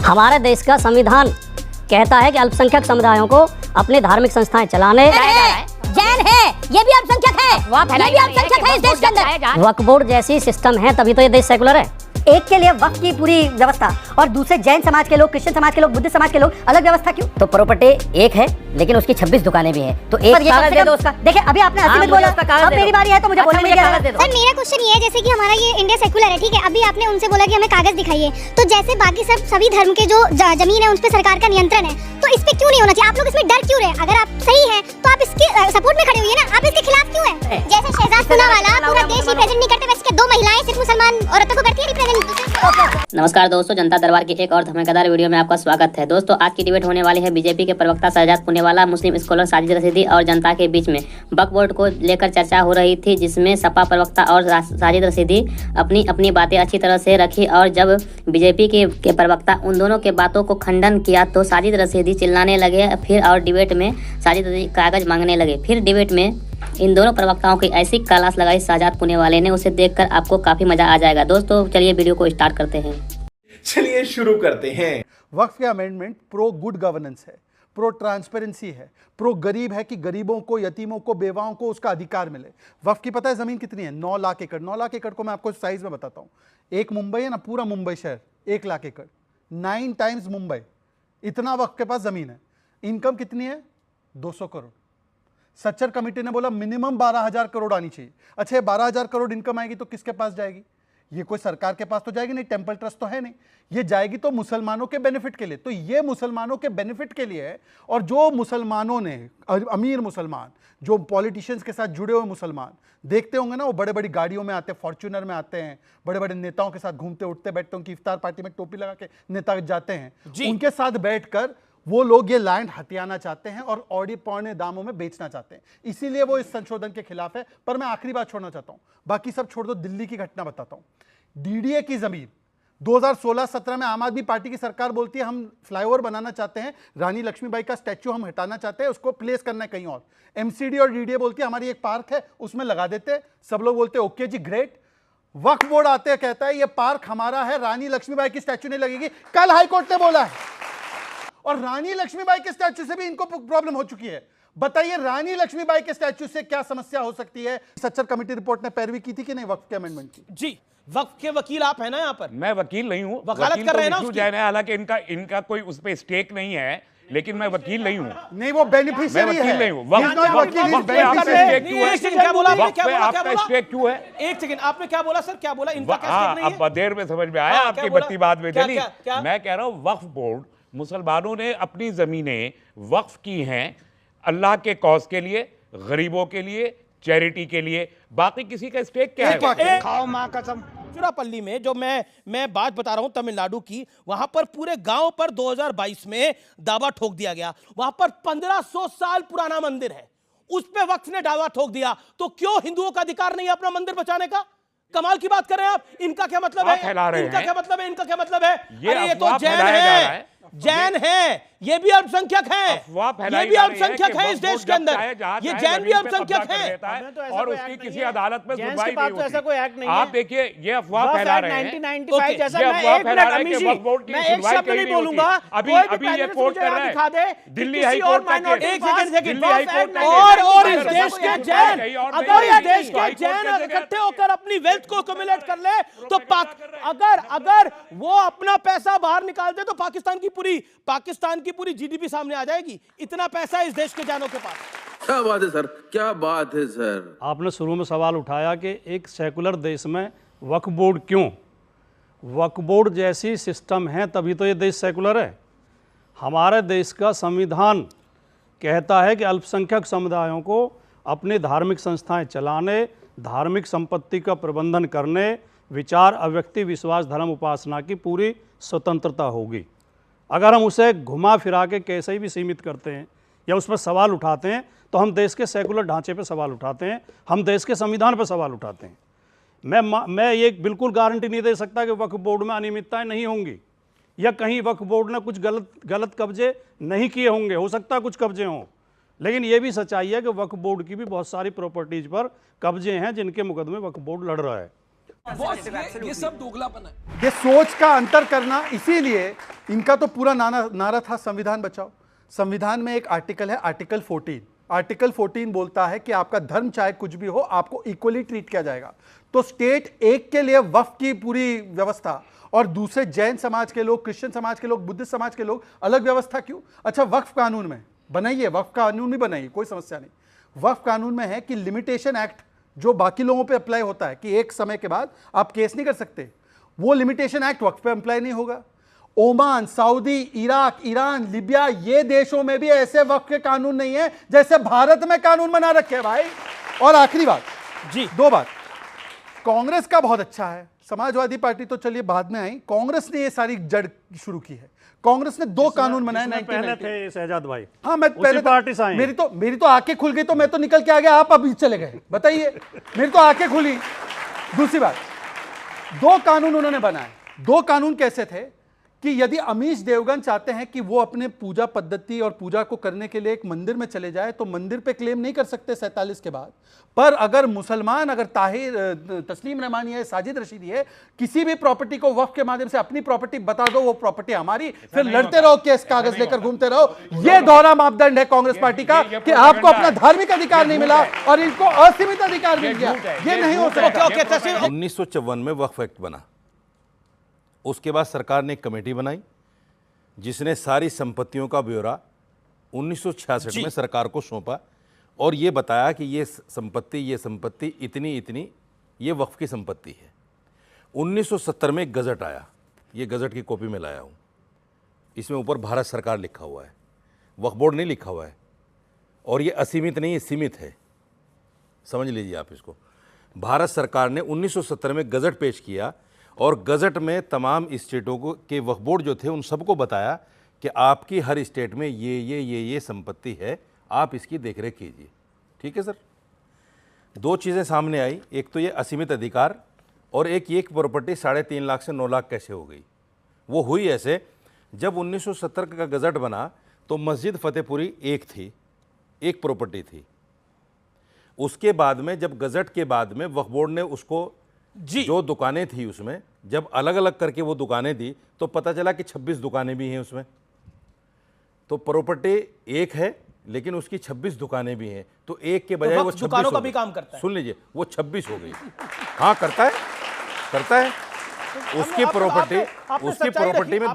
हमारे देश का संविधान कहता है कि अल्पसंख्यक समुदायों को अपनी धार्मिक संस्थाएं चलाने। जैन है, ये भी अल्पसंख्यक है, ये भी अल्पसंख्यक है इस देश के अंदर। वक्फ बोर्ड जैसी सिस्टम है तभी तो ये देश सेकुलर है। एक के लिए वक्फ की पूरी व्यवस्था और दूसरे जैन समाज के लोग, क्रिश्चियन समाज के लोग, बुद्ध समाज के लोग अलग व्यवस्था क्यों? तो प्रॉपर्टी एक है लेकिन उसकी 26 दुकानें भी हैं, तो एक कागज दे दो उसका। देखिए अभी आपने 80 मिनट बोला, अब मेरी बारी है तो मुझे बोलने दीजिए। सर मेरा क्वेश्चन ये है, जैसे कि हमारा ये इंडिया सेकुलर है, ठीक है, अभी आपने उनसे बोला कि हमें कागज दिखाइए, तो जैसे बाकी सभी धर्म के जो जमीन है उन पे सरकार का नियंत्रण है, तो इस पे क्यों नहीं होना चाहिए? आप लोग इसमें डर क्यों रहे? अगर आप सही हैं तो आप इसके सपोर्ट में खड़े हुए ना, आप इसके खिलाफ क्यों हैं? जैसे शहजाद पूनावाला पूरा देश रिप्रेजेंट नहीं करते, वैसे 2 महिलाएं सिर्फ मुसलमान औरतों को करती है रिप्रेजेंट। नमस्कार दोस्तों, जनता दरबार की एक और धमाकेदार वीडियो में आपका स्वागत है। दोस्तों आज की डिबेट होने वाली है बीजेपी के प्रवक्ता शहजाद पूनावाला, मुस्लिम स्कॉलर साजिद रशीदी और जनता के बीच में। वक्फ बोर्ड को लेकर चर्चा हो रही थी, जिसमें सपा प्रवक्ता और साजिद रशीदी अपनी अपनी बातें अच्छी तरह से रखी, और जब बीजेपी के प्रवक्ता उन दोनों के बातों को खंडन किया तो साजिद रशीदी चिल्लाने लगे फिर, और डिबेट में साजिद रशीदी कागज मांगने लगे। फिर डिबेट में इन दोनों प्रवक्ताओं की ऐसी क्लास लगाई शहजाद पूनावाला ने, उसे देखकर आपको काफी मजा आ जाएगा। दोस्तों चलिए वीडियो को स्टार्ट करते हैं। चलिए शुरू करते हैं। वक्फ के अमेंडमेंट प्रो गुड गवर्नेंस है, प्रो ट्रांसपेरेंसी है, प्रो गरीब है कि गरीबों को, यतीमों को, बेवाओं को उसका अधिकार मिले। वक्फ की पता है ज़मीन कितनी है? 9 लाख एकड़। 9 लाख एकड़ को मैं आपको साइज में बताता हूँ। एक मुंबई है ना, पूरा मुंबई शहर 1 लाख एकड़, 9 टाइम्स मुंबई, इतना वक्फ के पास ज़मीन है। इनकम कितनी है? 200 करोड़। सच्चर कमेटी ने बोला मिनिमम 12,000 करोड़ आनी चाहिए। अच्छा, 12,000 करोड़ इनकम आएगी तो किसके पास जाएगी? ये कोई सरकार के पास तो जाएगी नहीं, टेंपल ट्रस्ट तो है नहीं, ये जाएगी तो मुसलमानों के बेनिफिट के लिए। तो ये मुसलमानों के बेनिफिट के लिए है, और जो मुसलमानों ने, अमीर मुसलमान, जो पॉलिटिशियंस के साथ जुड़े हुए मुसलमान देखते होंगे ना, वो बड़े बड़ी गाड़ियों में आते हैं, फॉर्च्यूनर में आते हैं, बड़े बड़े नेताओं के साथ घूमते उठते बैठते, उनकी इफ्तार पार्टी में टोपी लगा के नेता जाते हैं, उनके साथ बैठकर वो लोग ये लैंड हथियाना चाहते हैं और ऑडी पौने दामों में बेचना चाहते हैं। इसीलिए वो इस संशोधन के खिलाफ है। पर मैं आखिरी बात छोड़ना चाहता हूं, बाकी सब छोड़ दो, दिल्ली की घटना बताता हूं। डीडीए की जमीन 2016-17 में आम आदमी पार्टी की सरकार बोलती है हम फ्लाईओवर बनाना चाहते हैं, रानी लक्ष्मीबाई का स्टैच्यू हम हटाना चाहते हैं, उसको प्लेस करना है कहीं और। एमसीडी और डीडीए बोलती है हमारी एक पार्क है उसमें लगा देते हैं, सब लोग बोलते हैं ओके जी ग्रेट। वक्फ बोर्ड आते हैं, कहता है ये पार्क हमारा है, रानी लक्ष्मीबाई की स्टैच्यू नहीं लगेगी। कल हाईकोर्ट ने बोला है, और रानी लक्ष्मीबाई के स्टैच्यू से भी इनको प्रॉब्लम हो चुकी है। बताइए रानी लक्ष्मीबाई के स्टैच्यू से क्या समस्या हो सकती है? सच्चर कमेटी रिपोर्ट ने पैरवी की थी कि नहीं वक्फ के अमेंडमेंट की? जी, वक्फ के वकील आप हैं ना यहाँ पर? मैं वकील नहीं हूँ, वकालत कर रहे हैं ना उसकी? हालांकि इनका कोई उस पे स्टेक नहीं है, लेकिन मैं वकील नहीं हूँ। नहीं, वो बेनिफिशियरी है। मैं वकील नहीं हूँ। स्टेक क्यों है? एक सेकंड, आपने क्या बोला सर? क्या बोला? इनका क्या स्टेक नहीं है? अब देर में समझ में आया, आपकी बत्ती बाद में चली। मैं कह रहा हूँ वक्फ बोर्ड, मुसलमानों ने अपनी जमीनें वक्फ की हैं अल्लाह के कौज के लिए, गरीबों के लिए, चैरिटी के लिए। बाकी किसी का स्टेक क्या है? खाओ मां कसम। तिरुचिरापल्ली में जो मैं बात बता रहा हूं तमिलनाडु की, वहां पर पूरे गांव पर 2022 में दावा ठोक दिया गया। वहां पर 1500 साल पुराना मंदिर है, उस पे वक्फ ने दावा ठोक दिया। तो क्यों हिंदुओं का अधिकार नहीं है अपना मंदिर बचाने का? कमाल की बात कर रहे हैं आप। इनका क्या मतलब है? इनका क्या मतलब है? इनका क्या मतलब है? अरे ये तो जैन है, जैन है, ये भी अल्पसंख्यक हैं, ये भी अल्पसंख्यक हैं इस देश के अंदर, ये जैन भी अल्पसंख्यक हैं, और उसकी किसी अदालत में सुनवाई नहीं होती। ऐसा कोई एक्ट नहीं है। आप देखिए ये अफवाह फैला रहे हैं। 1995 जैसा मैं एक मिनट अमीश जी, मैं एक शब्द नहीं बोलूंगा। अभी ये कोर्ट कर रहे हैं दिल्ली हाई कोर्ट का। एक सेकंड, और इस देश के जैन, अगर ये देश के जैन इकट्ठे होकर अपनी वेल्थ को एक्युमुलेट कर ले, तो अगर वो अपना पैसा बाहर निकाल दे तो पाकिस्तान की पूरी जीडीपी सामने आ जाएगी। इतना पैसा है इस देश के जानों के पास। क्या बात है सर, क्या बात है सर। आपने शुरू में सवाल उठाया कि एक सेकुलर देश में वक्फ बोर्ड क्यों? वक्फ बोर्ड जैसी सिस्टम है तभी तो ये देश सेकुलर है। हमारे देश का संविधान कहता है कि अल्पसंख्यक समुदायों को अपनी धार्मिक संस्थाएं चलाने, धार्मिक संपत्ति का प्रबंधन करने, विचार, अव्यक्ति, विश्वास, धर्म, उपासना की पूरी स्वतंत्रता होगी। अगर हम उसे घुमा फिरा के कैसे भी सीमित करते हैं या उस पर सवाल उठाते हैं तो हम देश के सेकुलर ढांचे पर सवाल उठाते हैं, हम देश के संविधान पर सवाल उठाते हैं। मैं ये बिल्कुल गारंटी नहीं दे सकता कि वक्फ बोर्ड में अनियमितताएं नहीं होंगी या कहीं वक्फ बोर्ड ने कुछ गलत कब्जे नहीं किए होंगे। हो सकता है कुछ कब्जे हों, लेकिन ये भी सच्चाई है कि वक्फ बोर्ड की भी बहुत सारी प्रॉपर्टीज पर कब्जे हैं जिनके मुकदमे वक्फ बोर्ड लड़ रहा है। ये सब दोगलापन है। ये सोच का अंतर करना इसीलिए इनका तो पूरा नारा था संविधान बचाओ। संविधान में एक आर्टिकल है, आर्टिकल 14। आर्टिकल 14 बोलता है कि आपका धर्म चाहे कुछ भी हो, आपको इक्वली ट्रीट किया जाएगा। तो स्टेट एक के लिए वक्फ की पूरी व्यवस्था और दूसरे जैन समाज के लोग, क्रिश्चियन समाज के लोग, बुद्धिस्ट समाज के लोग अलग व्यवस्था क्यों? अच्छा, वक्फ कानून में बनाइए, वक्फ कानून भी बनाइए, कोई समस्या नहीं। वक्फ कानून में है कि लिमिटेशन एक्ट जो बाकी लोगों पे अप्लाई होता है कि एक समय के बाद आप केस नहीं कर सकते, वो लिमिटेशन एक्ट वक्फ पे अप्लाई नहीं होगा। Oman, Saudi, Iraq, Iran, Libya, ये देशों में भी ऐसे वक्फ के कानून नहीं है जैसे भारत में कानून बना रखे हैं भाई। और आखिरी बात जी, 2 बात, कांग्रेस का बहुत अच्छा है, समाजवादी पार्टी तो चलिए बाद में आई, कांग्रेस ने ये सारी जड़ शुरू की है। कांग्रेस ने 2 कानून बनाए 1990 थे शहजाद भाई। हाँ, मैं पहले पार्टी से आई। मेरी तो आंखें खुल गई तो मैं तो निकल के आ गया, आप अभी चले गए, बताइए। मेरी तो आंखें खुली। दूसरी बात, 2 कानून उन्होंने बनाए। 2 कानून कैसे थे कि यदि अमीश देवगन चाहते हैं कि वो अपने पूजा पद्धति और पूजा को करने के लिए एक मंदिर में चले जाए तो मंदिर पे क्लेम नहीं कर सकते 47 के बाद। पर अगर मुसलमान, अगर ताहिर, तस्लीम रहमानी है, साजिद रशीदी है, किसी भी प्रॉपर्टी को वक्फ के माध्यम से अपनी प्रॉपर्टी बता दो, वो प्रॉपर्टी हमारी, फिर लड़ते रहो, केस कागज लेकर घूमते रहो। ये दोहरा मापदंड है कांग्रेस पार्टी का कि आपको अपना धार्मिक अधिकार नहीं मिला और इनको असीमित अधिकार मिल गया। ये नहीं हो सकता। 1954 में वक्फ एक्ट बना, उसके बाद सरकार ने एक कमेटी बनाई जिसने सारी संपत्तियों का ब्यौरा 1966 में सरकार को सौंपा और ये बताया कि ये संपत्ति इतनी ये वक्फ की संपत्ति है। 1970 में एक गजट आया, ये गजट की कॉपी में लाया हूँ, इसमें ऊपर भारत सरकार लिखा हुआ है, वक्फ बोर्ड नहीं लिखा हुआ है। और ये असीमित नहीं, सीमित है, समझ लीजिए आप इसको। भारत सरकार ने 1970 में गजट पेश किया और गजट में तमाम स्टेटों को के वक्फ बोर्ड जो थे उन सबको बताया कि आपकी हर स्टेट में ये संपत्ति है, आप इसकी देखरेख कीजिए। ठीक है सर। 2 चीज़ें सामने आई, एक तो ये असीमित अधिकार और एक ये प्रॉपर्टी 3.5 लाख से 9 लाख कैसे हो गई। वो हुई ऐसे, जब 1970 का गजट बना तो मस्जिद फतेहपुरी एक थी, एक प्रॉपर्टी थी। उसके बाद में जब गजट के बाद में वक्फ बोर्ड ने उसको जो दुकानें थी उसमें जब अलग अलग करके वो दुकानें दी तो पता चला कि 26 दुकानें भी हैं उसमें। तो प्रॉपर्टी एक है लेकिन उसकी 26 दुकानें भी हैं, तो एक के बजाय वो 26 दुकानों का भी काम करता है। सुन लीजिए, वो 26 हो गई। हाँ, करता है। उसकी प्रॉपर्टी में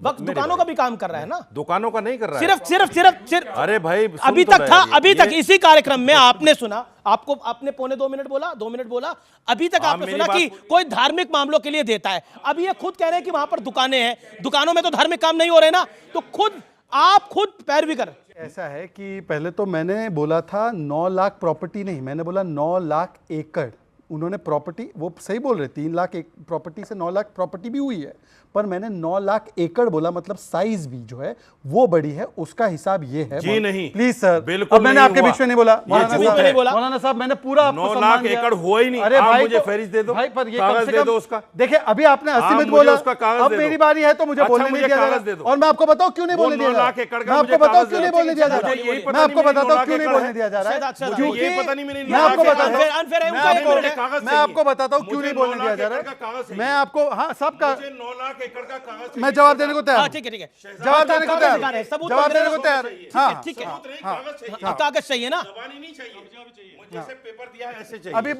वक्त दुकानों का भी काम कर रहा है ना, दुकानों का नहीं कर रहा है सिर्फ। अरे भाई, अभी तक इसी कार्यक्रम में आपने सुना, आपने 2.25 मिनट बोला, 2 मिनट बोला, अभी तक आपने सुना कि कोई धार्मिक मामलों के लिए देता है। अभी ये खुद कह रहे हैं कि वहां पर दुकानें हैं, दुकानों में तो धार्मिक काम नहीं हो रहे ना, तो आप खुद पैरवी कर। ऐसा है कि पहले तो मैंने बोला था 9 लाख प्रॉपर्टी नहीं, मैंने बोला 9 लाख एकड़। उन्होंने प्रॉपर्टी, वो सही बोल रहे, 3 लाख एक प्रॉपर्टी से 9 लाख प्रॉपर्टी भी हुई है, पर मैंने 9 लाख एकड़ बोला, मतलब साइज भी जो है वो बड़ी है, उसका हिसाब ये है। जी नहीं, प्लीज सर, बिल्कुल मैंने आपके बीच में नहीं बोला। मौलाना साहब, मैंने पूरा 9 लाख एकड़ हुआ ही नहीं। अरे भाई, मुझे फहरिस्त दे दो भाई, पर ये कागज दे दो उसका। देखिए, अभी आपने असीमित बोला, अब मेरी बारी है तो मुझे बोलने नहीं दिया जा रहा। और मैं आपको बताऊं क्यों नहीं बोलने दिया जा रहा, मैं आपको बताऊं क्यों नहीं बोलने दिया जा रहा, मैं आपको बताता हूं क्यों नहीं बोलने दिया जा रहा है, क्योंकि मैं आपको बताता हूं क्यों नहीं बोलने दिया जा रहा है। मैं आपको, हाँ, सबका 9 लाख एकड़ का कागज, मैं जवाब देने को तैयार, ठीक है, जवाब देने को तैयार, जवाब देने को तैयार। हाँ, ठीक है, कागज चाहिए ना, जैसे पेपर दिया है ऐसे चाहिए। अभी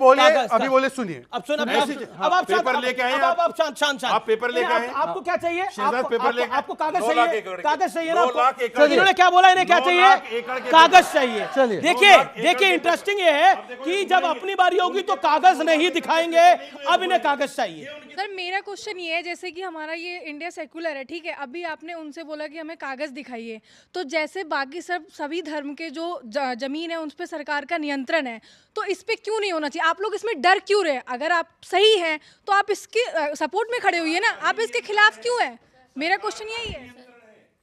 बोले सुनिए। अब आप पेपर लेके आए, आप शांत आप पेपर लेके आए। आपको क्या चाहिए? आपको कागज चाहिए, कागज चाहिए ना। 9 लाख एकड़। इन्होंने क्या बोला, इन्हें क्या चाहिए? कागज चाहिए। चलिए, देखिए इंटरेस्टिंग ये है कि जब अपनी बारी होगी तो कागज नहीं दिखाएंगे, अब इन्हें कागज चाहिए। सर, मेरा क्वेश्चन ये है, जैसे कि हमारा ये इंडिया सेकुलर है, ठीक है, अभी आपने उनसे बोला कि हमें कागज दिखाइए, तो जैसे बाकी सभी धर्म के जो जमीन है उन पर सरकार का नियंत्रण है, तो इस पे क्यों नहीं होना चाहिए? आप लोग इसमें डर क्यों रहे? अगर आप सही हैं तो आप इसके सपोर्ट में खड़े हुई ना, आप इसके खिलाफ क्यों है? मेरा क्वेश्चन यही है।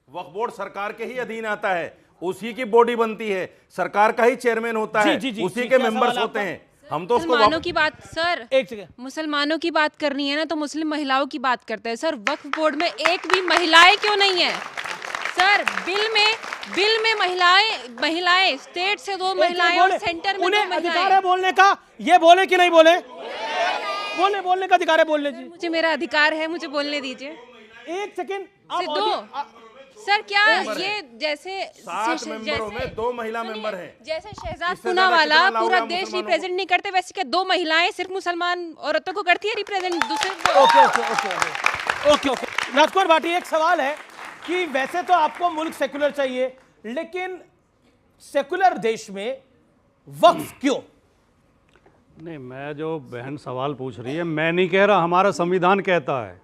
वक्फ बोर्ड सरकार के ही अधीन आता है, उसी की बॉडी बनती है, सरकार का ही चेयरमैन होता है, उसी के मेंबर्स होते हैं। हम तो मुसलमानों की बात, सर, एक सेकंड, मुसलमानों की बात करनी है ना तो मुस्लिम महिलाओं की बात करते हैं। सर, वक्फ बोर्ड में एक भी महिलाएं क्यों नहीं है? सर, बिल में महिलाएं स्टेट से 2 महिलाएं और सेंटर में 2 महिलाएं। अधिकार है बोलने का, ये बोले कि नहीं बोले? बोलने का अधिकार है, बोलने जी। मुझे मेरा अधिकार है, मुझे बोलने दीजिए। एक सेकेंड सर क्या ये जैसे 7 मेंबरों में 2 महिला मेंबर हैं। जैसे शहजाद पूनावाला पूरा देश रिप्रेजेंट नहीं करते, वैसे क्या 2 महिलाएं सिर्फ मुसलमान औरतों को करती है रिप्रेजेंट दूसरे? ओके राजकुमार भाटी, एक सवाल है कि वैसे तो आपको मुल्क सेकुलर चाहिए, लेकिन सेकुलर देश में वक्फ क्यों? नहीं, मैं जो बहन सवाल पूछ रही है, मैं नहीं कह रहा, हमारा संविधान कहता है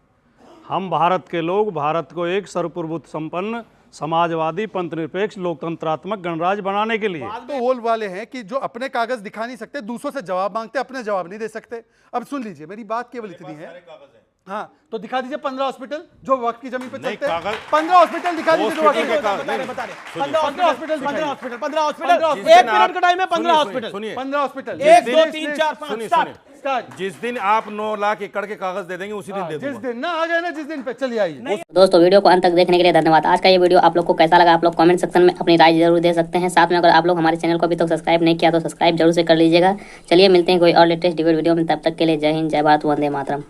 हम भारत के लोग भारत को एक सर्वप्रभुत्व संपन्न समाजवादी पंथनिरपेक्ष लोकतंत्रात्मक गणराज्य बनाने के लिए। तो वो वाले हैं कि जो अपने कागज दिखा नहीं सकते, दूसरों से जवाब मांगते, अपने जवाब नहीं दे सकते। अब सुन लीजिए, मेरी बात केवल इतनी है, हाँ तो दिखा दीजिए 15 हॉस्पिटल जो वक्त की जमीन पे चलते हैं। 15 हॉस्पिटल दिखा दीजिए जो वक्त के कागज। 15 हॉस्पिटल, 1 मिनट का टाइम है। 15 हॉस्पिटल, 15 हॉस्पिटल, 1 2 3 4 5 स्टार्ट। जिस दिन आप 9 लाख एकड़ के कागज दे देंगे उसी दिन दे दूंगा। जिस दिन ना आ गए ना, जिस दिन पे चलिए आइए। दोस्तों वीडियो को अंत तक देखने के लिए धन्यवाद। आज का ये वीडियो आप लोग को कैसा लगा, आप लोग कमेंट सेक्शन में अपनी राय जरूर दे सकते हैं। साथ में अगर आप लोग हमारे चैनल को अभी तक सब्सक्राइब नहीं किया तो सब्सक्राइब जरूर से कर लीजिएगा। चलिए मिलते हैं कोई और लेटेस्ट वीडियो में, तब तक के लिए जय हिंद, जय भारत, वंदे मातरम।